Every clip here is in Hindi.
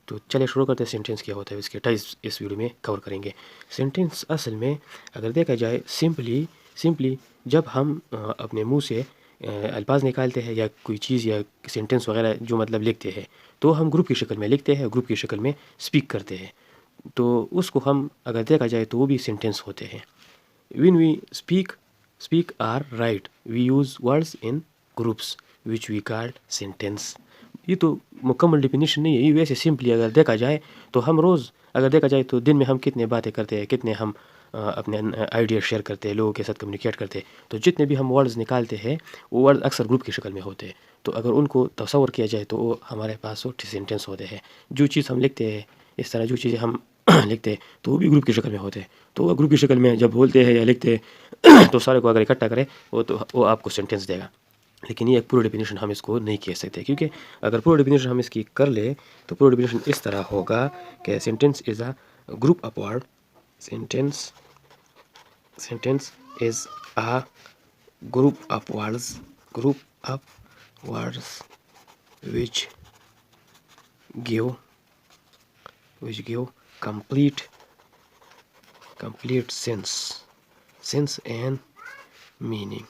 तो चलिए शुरू करते हैं। सेंटेंस क्या होता है इसके टाइप्स इस वीडियो में कवर करेंगे। सेंटेंस असल में अगर देखा जाए सिंपली जब हम अपने मुंह से अल्फाज निकालते हैं या कोई चीज़ या सेंटेंस वगैरह जो मतलब लिखते हैं, तो हम ग्रुप की शक्ल में लिखते हैं, ग्रुप की शक्ल में स्पीक करते हैं। तो उसको हम अगर देखा जाए तो वो भी सेंटेंस होते हैं। When we speak or write, we use words in groups which we call sentence. ये तो मुकम्मल डेफिनेशन नहीं है, ये वैसे सिंपली अगर देखा जाए तो हम रोज़ अगर देखा जाए तो दिन में हम कितने बातें करते हैं, कितने हम अपने आइडिया शेयर करते हैं, लोगों के साथ कम्युनिकेट करते हैं। तो जितने भी हम वर्ड्स निकालते हैं वो वर्ड अक्सर ग्रुप की शक्ल में होते हैं। तो अगर उनको तस्वर किया जाए तो वो हमारे पास वो सेंटेंस होते हैं। जो चीज़ हम लिखते हैं, इस तरह जो चीज़ें हम लिखते हैं तो वो भी ग्रुप की शक्ल में होते हैं। तो वो ग्रुप की शक्ल में जब बोलते हैं या लिखते हैं तो सारे को अगर इकट्ठा करें वो आपको सेंटेंस देगा। लेकिन ये एक पूरा डेफिनेशन हम इसको नहीं कह सकते, क्योंकि अगर पूरा डेफिनेशन हम इसकी कर ले तो पूरा डेफिनेशन इस तरह होगा कि sentence is a group of word. Sentence is a group of words which give complete sense and meaning।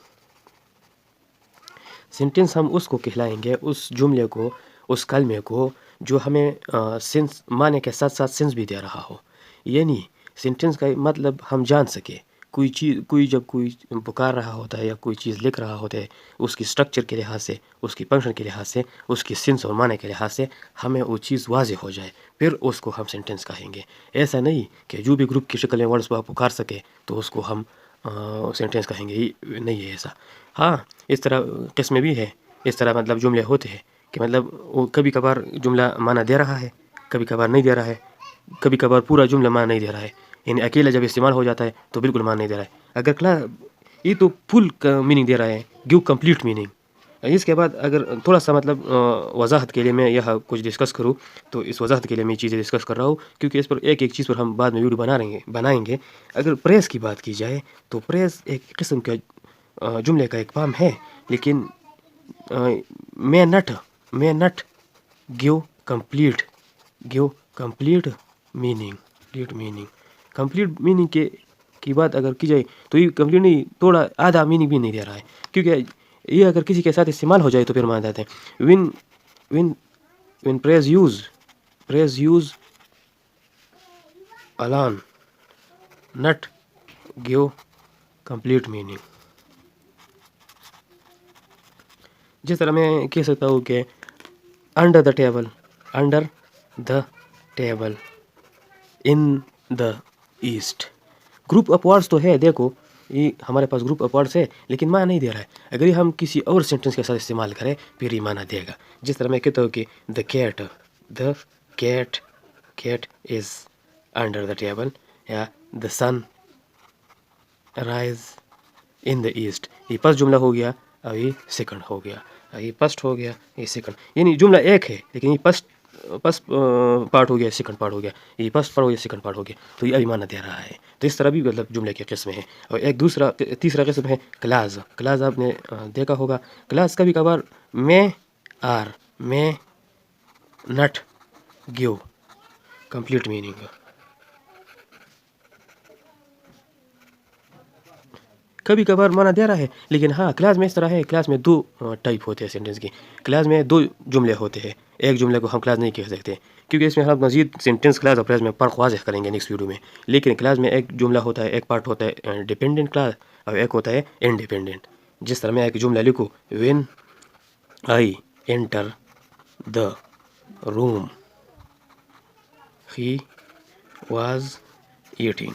Sentence हम उसको कहलाएंगे, उस जुमले को, उस कलमे को जो हमें सेंस माने के साथ साथ सेंस भी दे रहा हो। यानी सेंटेंस का मतलब हम जान सके कोई जब कोई पुकार रहा होता है या कोई चीज़ लिख रहा होता है, उसकी स्ट्रक्चर के लिहाज से, उसकी फंक्शन के लिहाज से, उसकी सेंस और माने के लिहाज से हमें वो चीज़ वाज़ेह हो जाए, फिर उसको हम सेंटेंस कहेंगे। ऐसा नहीं कि जो भी ग्रुप की शक्ल में वर्ड्स पुकार सके तो उसको हम सेंटेंस कहेंगे, ही नहीं है ऐसा। हाँ, इस तरह किस्में भी है, इस तरह मतलब जुमले होते हैं कि मतलब वो कभी कभार जुमला माना दे रहा है, कभी कभार नहीं दे रहा है, कभी कभार पूरा जुमला माना नहीं दे रहा है। यानी अकेला जब इस्तेमाल हो जाता है तो बिल्कुल मान नहीं दे रहा है। अगर ये तो फुल मीनिंग दे रहा है, गिव कंप्लीट मीनिंग। इसके बाद अगर थोड़ा सा मतलब वजाहत के लिए मैं यह कुछ डिस्कस करूँ तो इस वजाहत के लिए मैं चीज़ें डिस्कस कर रहा हूँ, क्योंकि इस पर एक चीज़ पर हम बाद में वीडियो बनाएंगे। अगर प्रेस की बात की जाए तो प्रेस एक किस्म का जुमले का एक फॉर्म है, लेकिन may not give complete meaning. Complete meaning की बात अगर की जाए तो ये कंप्लीट नहीं, थोड़ा आधा मीनिंग भी नहीं दे रहा है, क्योंकि ये अगर किसी के साथ इस्तेमाल हो जाए तो फिर मान जाते हैं। विन प्रेज यूज अलान नट गिव कंप्लीट मीनिंग। जिस तरह मैं कह सकता हूँ कि under the table in the east. Group of words तो है, देखो ये हमारे पास ग्रुप ऑफ वर्ड्स है, लेकिन माना नहीं दे रहा है। अगर ये हम किसी और सेंटेंस के साथ इस्तेमाल करें फिर ये माना देगा। जिस तरह मैं कहता हूँ कि the cat is under the table, या the sun rise in the east. ये फर्स्ट जुमला हो गया, अब ये सेकंड हो गया, ये फर्स्ट हो गया, ये सेकंड। यानी जुमला एक है लेकिन ये फर्स्ट पार्ट हो गया, सेकंड पार्ट हो गया, ये फर्स्ट पार्ट हो गया, सेकंड पार्ट हो गया। तो ये अभी माना दे रहा है। तो इस तरह भी मतलब जुमले के किस्में हैं। और एक तीसरा किस्म है क्लास। आपने देखा होगा, क्लास कभी कभार मे नट गिव कंप्लीट मीनिंग। कभी कभार माना दे रहा है, लेकिन हाँ क्लास में इस तरह है, क्लास में दो टाइप होते हैं सेंटेंस की। क्लास में दो जुमले होते हैं, एक जुमले को हम क्लास नहीं कह सकते, क्योंकि इसमें हम मजीद सेंटेंस क्लास और क्लास में फ़र्क वाज़ेह करेंगे नेक्स्ट वीडियो में। लेकिन क्लास में एक जुमला होता है, एक पार्ट होता है डिपेंडेंट क्लास और एक होता है इंडिपेंडेंट। जिस तरह मैं एक जुमला लिखूँ, when I enter the room he was eating.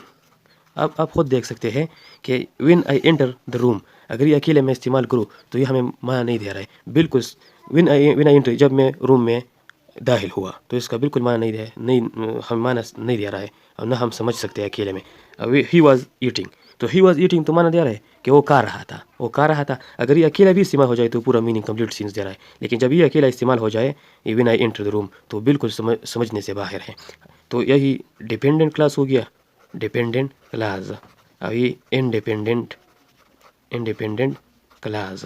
अब आप खुद देख सकते हैं कि when I enter the room, अगर ये अकेले मैं इस्तेमाल करूँ तो ये हमें माना नहीं दे रहा है बिल्कुल। व्हेन आई एंटर, जब मैं रूम में दाखिल हुआ, तो इसका बिल्कुल माना हम माना नहीं दे रहा है, और ना हम समझ सकते हैं अकेले में। ही वाज ईटिंग, तो ही वाज ईटिंग तो माना दे रहा है कि वो खा रहा था। अगर ये अकेला भी इस्तेमाल हो जाए तो पूरा मीनिंग कंप्लीट सेंस दे रहा है, लेकिन जब ये अकेला इस्तेमाल हो जाए when I enter the room तो बिल्कुल समझने से बाहर है। तो यही डिपेंडेंट क्लास हो गया, डिपेंडेंट क्लास। अभी इंडिपेंडेंट क्लास।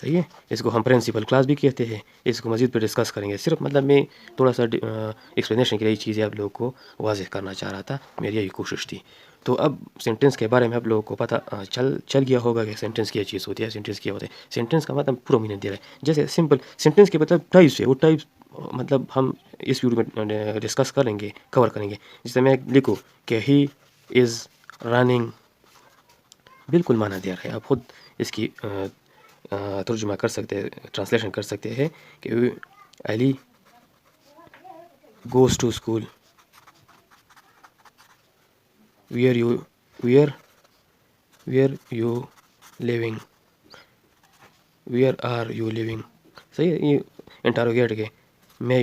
सही है। इसको हम प्रिंसिपल क्लास भी कहते हैं। इसको मज़ीद पर डिस्कस करेंगे। सिर्फ मतलब मैं थोड़ा सा एक्सप्लेनेशन के लिए चीज़ें आप लोगों को वाज़ेह करना चाह रहा था, मेरी यही कोशिश थी। तो अब सेंटेंस के बारे में आप लोगों को पता चल गया होगा कि सेंटेंस क्या चीज़ होती है, सेंटेंस क्या होता है। सेंटेंस का मतलब पूरा मीनिंग दे रहा है। जैसे सिंपल सेंटेंस के मतलब टाइप्स है, वो टाइप्स मतलब हम इस वीडियो में डिस्कस करेंगे, कवर करेंगे। जैसे मैं लिखूँ कि ही इज़ रनिंग, बिल्कुल माना दे रहा है। आप खुद इसकी तर्जुमा कर सकते हैं, ट्रांसलेशन कर सकते हैं कि Ali goes to school, where you where where you living, where are you living. सही है। ये इंटरोगेट के मे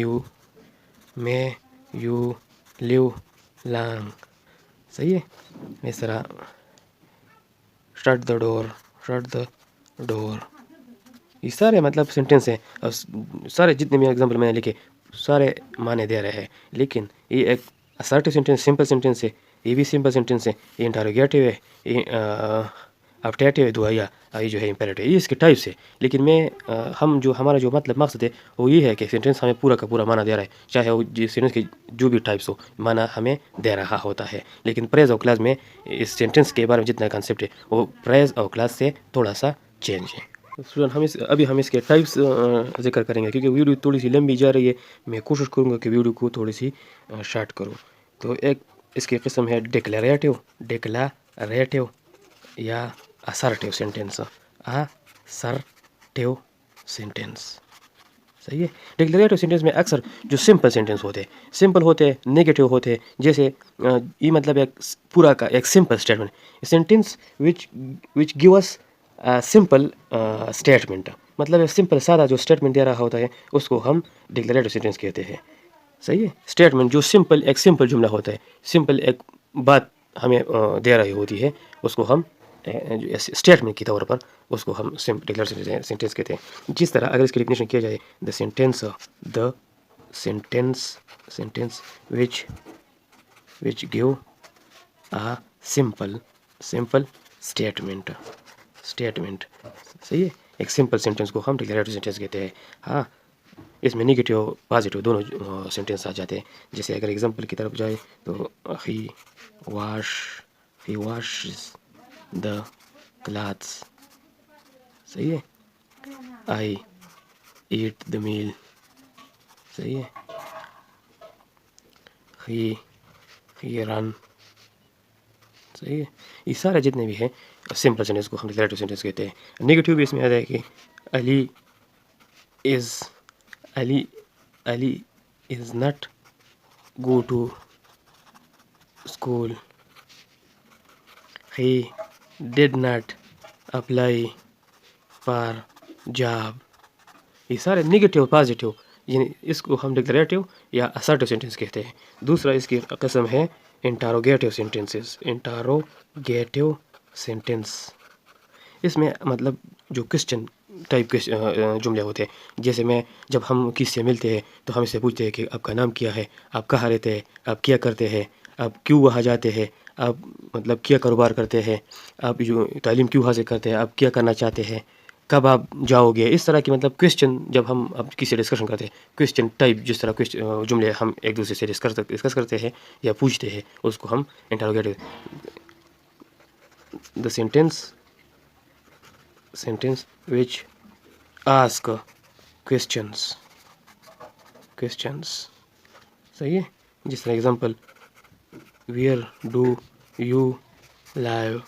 यू लिव लॉन्ग। सही है। इस तरह शट द डोर। ये सारे मतलब सेंटेंस हैं। और सारे जितने भी एग्जांपल मैंने लिखे सारे माने दे रहे हैं। लेकिन ये एक असर्टिव सेंटेंस, सिंपल सेंटेंस है। ये भी सिंपल सेंटेंस है। ये इंटरोगेटिव है, ये अपटेटिव है, दुआया, ये जो है इंपेरेटिव, ये इसके टाइप्स है। लेकिन हम जो हमारा जो मतलब मकसद है वो ये है कि सेंटेंस हमें पूरा का पूरा माना दे रहा है, चाहे वो सेंटेंस के जो भी टाइप्स हो माना हमें दे रहा होता है। लेकिन प्रेज और क्लास में इस सेंटेंस के बारे में जितना कंसेप्ट है वो प्रेज और क्लास से थोड़ा सा चेंज है। स्टूडेंट अभी हम इसके टाइप्स जिक्र करेंगे, क्योंकि वीडियो थोड़ी सी लंबी जा रही है। मैं कोशिश करूँगा कि वीडियो को थोड़ी सी शॉर्ट करूँ। तो एक इसकी किस्म है डिक्लेरेटिव या असर्टिव सेंटेंस। Assertive sentence. सही है। डिक्लेरेटिव सेंटेंस में अक्सर जो सिंपल सेंटेंस होते हैं, सिंपल होते हैं, नेगेटिव होते हैं। जैसे ये मतलब एक पूरा का एक simple statement, sentence which give us simple statement, मतलब एक सिंपल सादा जो स्टेटमेंट दे रहा होता है उसको हम डिक्लेरेटिव सेंटेंस कहते हैं। सही है। स्टेटमेंट जो सिंपल एक सिंपल जुमला होता है, सिंपल एक बात हमें दे रही होती है, उसको हम स्टेटमेंट के तौर पर उसको हम डिक्लेरेटिव सेंटेंस कहते हैं। जिस तरह अगर इसकी डेफिनेशन किया जाए, the sentence which give a simple statement. सही है। एक सिंपल सेंटेंस को हम डिक्लेरेटिव सेंटेंस कहते हैं। हाँ, इसमें नेगेटिव पॉजिटिव दोनों सेंटेंस आ जाते हैं। जैसे अगर एग्जांपल की तरफ जाए तो ही वॉशेस द क्लॉथ्स। सही है। आई ईट द मील। सही है। ही रन। सही है। ये सारे जितने भी हैं सिंपल सेंटेंस को हम डिक्लेरेटिव सेंटेंस कहते हैं। नेगेटिव भी इसमें आ जाए कि Ali is not go to school, he did not apply for job। ये सारे नेगेटिव पॉजिटिव, यानी इसको हम डिक्लेरेटिव या असर्टिव सेंटेंस कहते हैं। दूसरा इसकी किस्म है इंटरोगेटिव सेंटेंस। इसमें मतलब जो क्वेश्चन टाइप के जुमले होते हैं। जैसे जब हम किसी से मिलते हैं तो हम इससे पूछते हैं कि आपका नाम क्या है, आप कहाँ रहते हैं, आप क्या करते हैं, आप क्यों वहाँ जाते हैं, आप मतलब क्या कारोबार करते हैं, आप जो तालीम क्यों हासिल करते हैं, आप क्या करना चाहते हैं, कब आप जाओगे। इस तरह की मतलब क्वेश्चन जब हम अब किसी डिस्कशन करते हैं, क्वेश्चन टाइप जिस तरह क्वेश्चन जुमले हम एक दूसरे से डिस्कस करते हैं या पूछते हैं, उसको हम interrogative. The sentence which ask questions। सही है। जिस तरह example where do you live।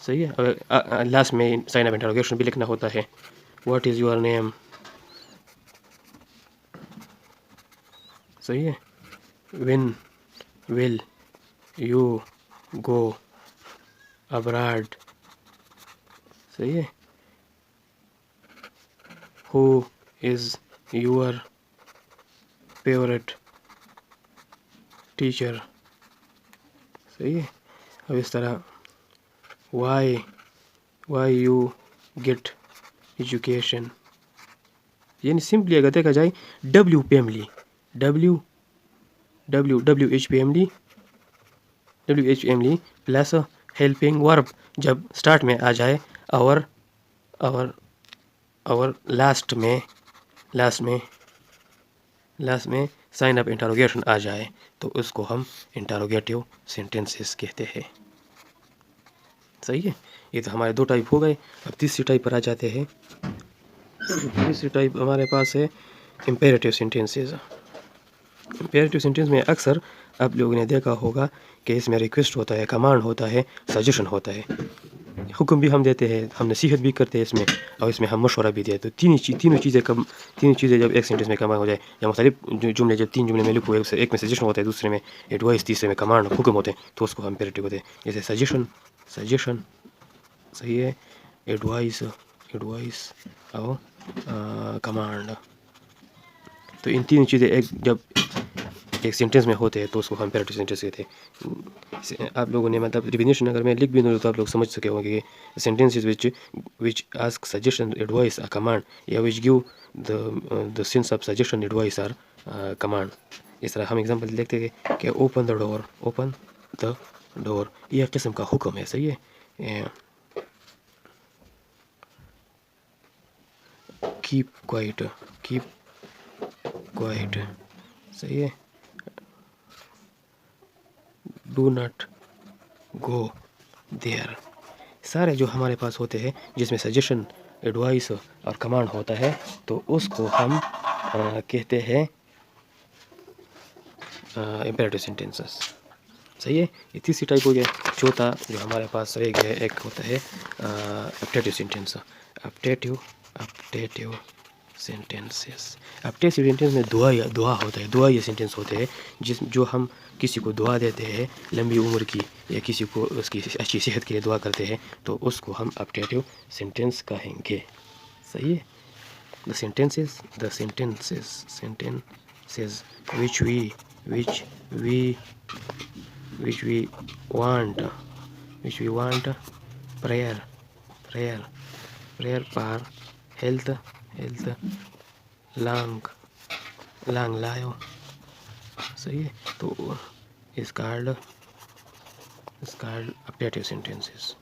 सही है। अगर लास्ट में साइन ऑफ इंटरोगेशन भी लिखना होता है, what is your name। सही है। when will you go abroad। सही है। who is your favorite teacher। सही है। अब इस तरह why you get education, यानी सिंपली अगर देखा जाए WH family plus helping verb जब स्टार्ट में आ जाए और और लास्ट में साइन ऑफ इंटरोगेशन आ जाए तो उसको हम इंटरोगेटिव सेंटेंसेस कहते हैं। सही है, ये तो हमारे 2 टाइप हो गए। अब तीसरी टाइप पर आ जाते हैं। तीसरी टाइप हमारे पास है इम्पेरेटिव सेंटेंसेस। इम्पेरेटिव सेंटेंस में अक्सर आप लोगों ने देखा होगा कि इसमें रिक्वेस्ट होता है, कमांड होता है, सजेशन होता है, हुक्म भी हम देते हैं, हम नसीहत भी करते हैं इसमें, और इसमें हम मशवरा भी देते हैं। तो तीनों चीज़ें जब एक सेंटेंस में कमांड हो जाए, या मुख्तलिफ जुमले जब 3 जुमले में लिखो, एक में सजेशन होता है, दूसरे में एडवाइस, तीसरे में कमांड हुक्म होते हैं, तो उसको हम इम्पेरेटिव होते हैं। जैसे सजेशन सही है, एडवाइस और कमांड। तो इन तीन चीज़ें जब एक सेंटेंस में होते हैं तो उसको हम इम्पेरेटिव सेंटेंस कहते हैं। आप लोगों ने मतलब डिफिनेशन अगर मैं लिख भी दूँ तो आप लोग समझ सके होंगे कि sentences which ask suggestion, advice, command, या which give the sense of suggestion, advice और कमांड। इस तरह हम एग्जांपल देखते हैं कि ओपन द डोर, यह किस्म का हुक्म है। सही है। कीप क्वाइट, सही है। Do not go there. सारे जो हमारे पास होते हैं जिसमें सजेशन, एडवाइस और कमांड होता है तो उसको हम कहते हैं इम्पेरेटिव सेंटेंसेस। सही है, ये तीसरी टाइप हो गया। चौथा जो हमारे पास रह गया एक होता है अपटेटिव सेंटेंस। अपटेटिव सेंटेंसेस में दुआ होता है, दुआ ये सेंटेंस होते हैं जो हम किसी को दुआ देते हैं लंबी उम्र की, या किसी को उसकी अच्छी सेहत के लिए दुआ करते हैं, तो उसको हम अपटेटिव सेंटेंस कहेंगे। सही है। The sentences which we want prayer for health, long life। सही है, तो is called अपटेटिव sentences।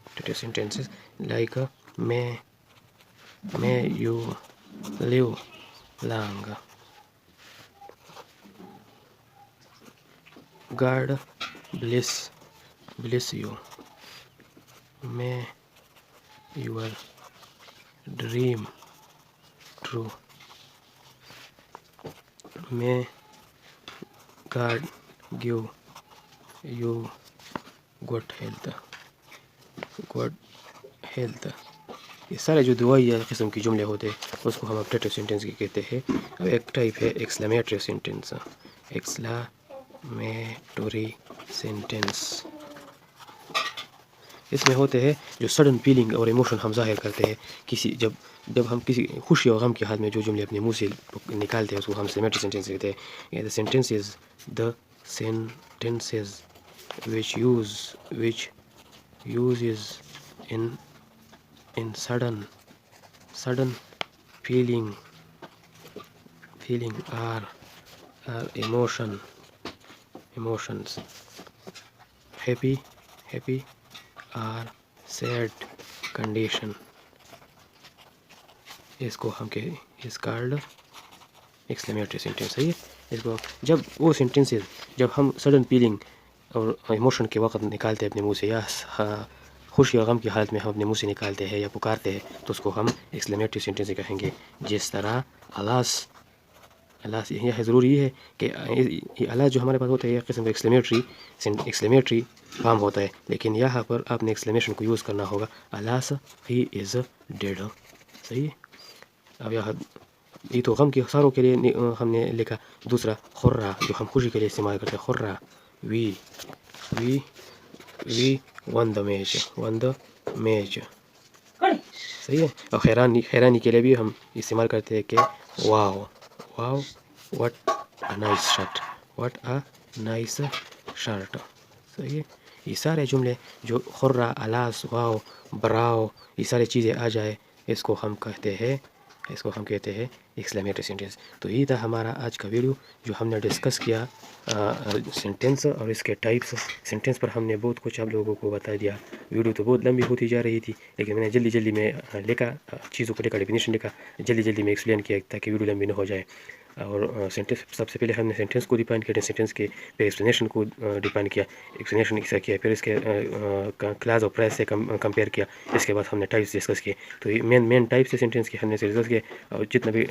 अपटेटिव sentences like may you live long, God bless you, may your dream true, may God give you good health। ये सारे जो दुआई किस्म की जुमले होते हैं उसको हम अपटेटिव सेंटेंस की कहते हैं। अब एक टाइप है एक्सक्लेमेटरी सेंटेंस। एक्सक्लेमेटरी सेंटेंस इसमें होते हैं जो सडन फीलिंग और इमोशन हम जाहिर करते हैं जब हम किसी खुशी और गम की हाल में जो जुमले अपने मुंह से निकालते हैं उसको हम एक्सक्लेमेटरी सेंटेंस कहते हैं। The sentences which uses in sudden feeling or emotions, happy or sad condition, इसको हम इस कार्ड एक्सक्लेमेटरी सेंटेंस। सही है। इसको जब वो सेंटेंसेस जब हम सडन फीलिंग और इमोशन के वक्त निकालते हैं अपने मुंह से, या खुशी और गम की हालत में हम अपने मुंह से निकालते हैं या पुकारते हैं, तो उसको हम एक्सक्लेमेटरी सेंटेंस कहेंगे। जिस तरह अलास यह ज़रूरी है कि अलास जो हमारे पास होता है एक किस्म का एक्सक्लेमेटरी फॉर्म होता है, लेकिन यहाँ पर आपने एक्सक्लेमेशन को यूज़ करना होगा। Alas he is dead. सही है। अब ये तो गम के सारों के लिए हमने लिखा। दूसरा खुर्रा जो हम खुशी के लिए इस्तेमाल करते हैं, खुर्रा वी वन द मैच। सही है। और हैरानी के लिए भी हम इस्तेमाल करते हैं कि wow what a nice shirt. सही है। ये सारे जुमले जो खुर्रा, अलास, वाओ, ब्राओ, ये सारी चीज़ें आ जाए इसको हम कहते हैं इसको हम कहते हैं एक्सक्लेमेटरी सेंटेंस। तो यही था हमारा आज का वीडियो जो हमने डिस्कस किया सेंटेंस और इसके टाइप्स। सेंटेंस पर हमने बहुत कुछ आप लोगों को बता दिया। वीडियो तो बहुत लंबी होती जा रही थी, लेकिन मैंने जल्दी जल्दी में लिखा, चीज़ों को लेकर डेफिनेशन लिखा, जल्दी जल्दी में एक्सप्लेन किया ताकि वीडियो लंबी न हो जाए। और सेंटेंस सबसे पहले हमने सेंटेंस को डिफाइन किया, सेंटेंस के फिर एक्सप्लेनेशन को डिफाइन किया, एक्सप्लेनेशन इसका किया, फिर इसके क्लास और प्रेस से कंपेयर किया, इसके बाद हमने टाइप्स डिस्कस किए। तो ये मेन टाइप्स से सेंटेंस के हमने डिस्कस किए, और जितना भी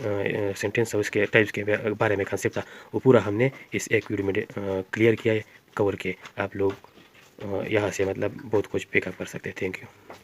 सेंटेंस और उसके टाइप्स के बारे में कंसेप्ट था वो पूरा हमने इस एक वीडियो में क्लियर किया है, कवर किए। आप लोग यहाँ से मतलब बहुत कुछ पिकअप कर सकते हैं। Thank you.